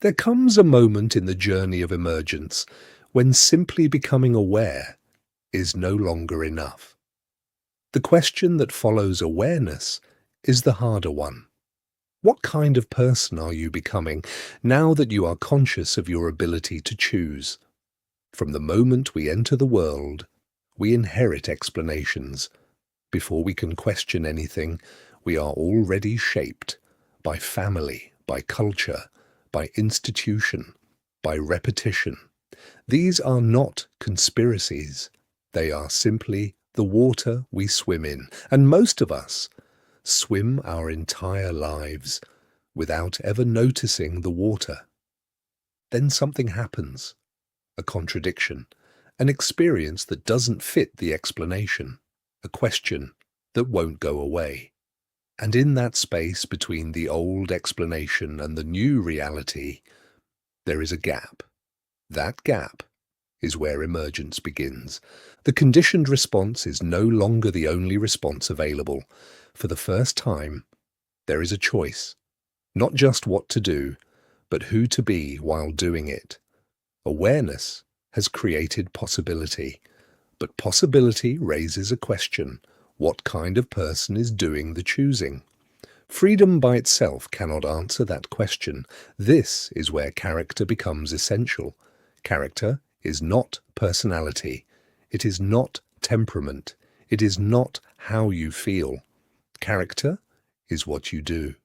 There comes a moment in the journey of emergence when simply becoming aware is no longer enough. The question that follows awareness is the harder one. What kind of person are you becoming now that you are conscious of your ability to choose? From the moment we enter the world, we inherit explanations. Before we can question anything, we are already shaped by family, by culture, by institution, by repetition. These are not conspiracies. They are simply the water we swim in, and most of us swim our entire lives without ever noticing the water. Then something happens, a contradiction, an experience that doesn't fit the explanation, a question that won't go away. And in that space between the old explanation and the new reality, there is a gap. That gap is where emergence begins. The conditioned response is no longer the only response available. For the first time, there is a choice, not just what to do, but who to be while doing it. Awareness has created possibility, but possibility raises a question. What kind of person is doing the choosing? Freedom by itself cannot answer that question. This is where character becomes essential. Character is not personality. It is not temperament. It is not how you feel. Character is what you do,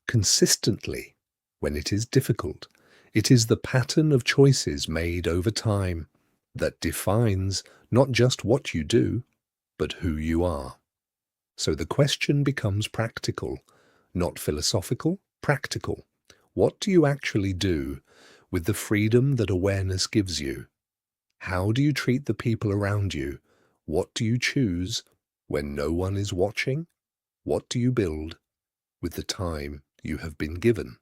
consistently, when it is difficult. It is the pattern of choices made over time that defines not just what you do, but who you are. So the question becomes practical, not philosophical, practical. What do you actually do with the freedom that awareness gives you? How do you treat the people around you? What do you choose when no one is watching? What do you build with the time you have been given?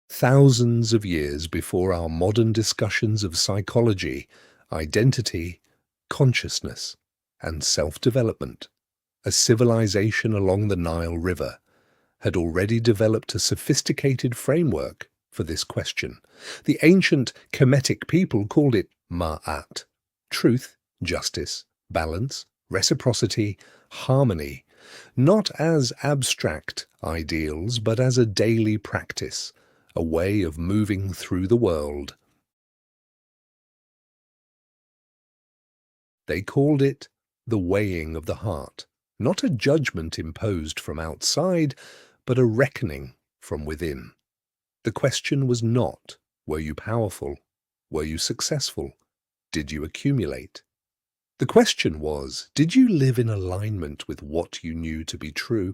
Thousands of years before our modern discussions of psychology, identity, consciousness, and self-development, a civilization along the Nile River had already developed a sophisticated framework for this question. The ancient Kemetic people called it Ma'at, truth, justice, balance, reciprocity, harmony, not as abstract ideals, but as a daily practice, a way of moving through the world. They called it the weighing of the heart, not a judgment imposed from outside, but a reckoning from within. The question was not, were you powerful? Were you successful? Did you accumulate? The question was, did you live in alignment with what you knew to be true?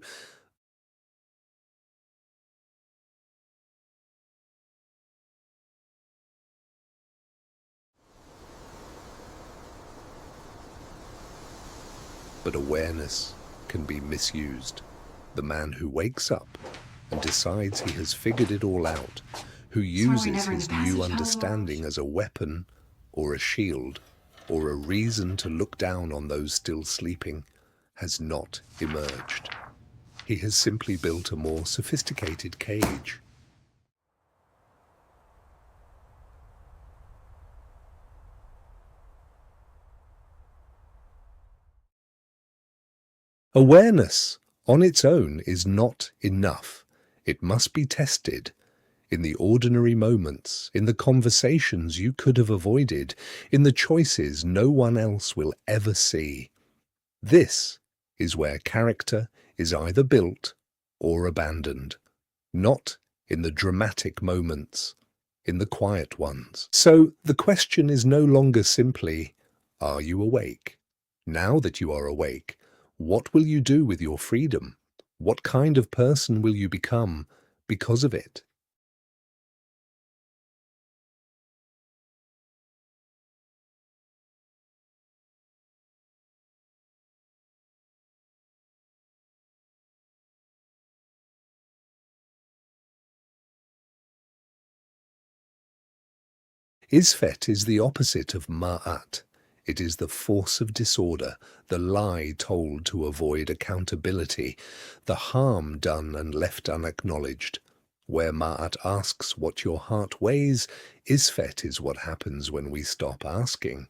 But awareness can be misused. The man who wakes up and decides he has figured it all out, who uses his new understanding as a weapon or a shield or a reason to look down on those still sleeping, has not emerged. He has simply built a more sophisticated cage. Awareness on its own is not enough. It must be tested in the ordinary moments, in the conversations you could have avoided, in the choices no one else will ever see. This is where character is either built or abandoned, not in the dramatic moments, in the quiet ones. So the question is no longer simply, are you awake? Now that you are awake, what will you do with your freedom? What kind of person will you become because of it? Isfet is the opposite of Ma'at. It is the force of disorder, the lie told to avoid accountability, the harm done and left unacknowledged. Where Ma'at asks what your heart weighs, Isfet is what happens when we stop asking.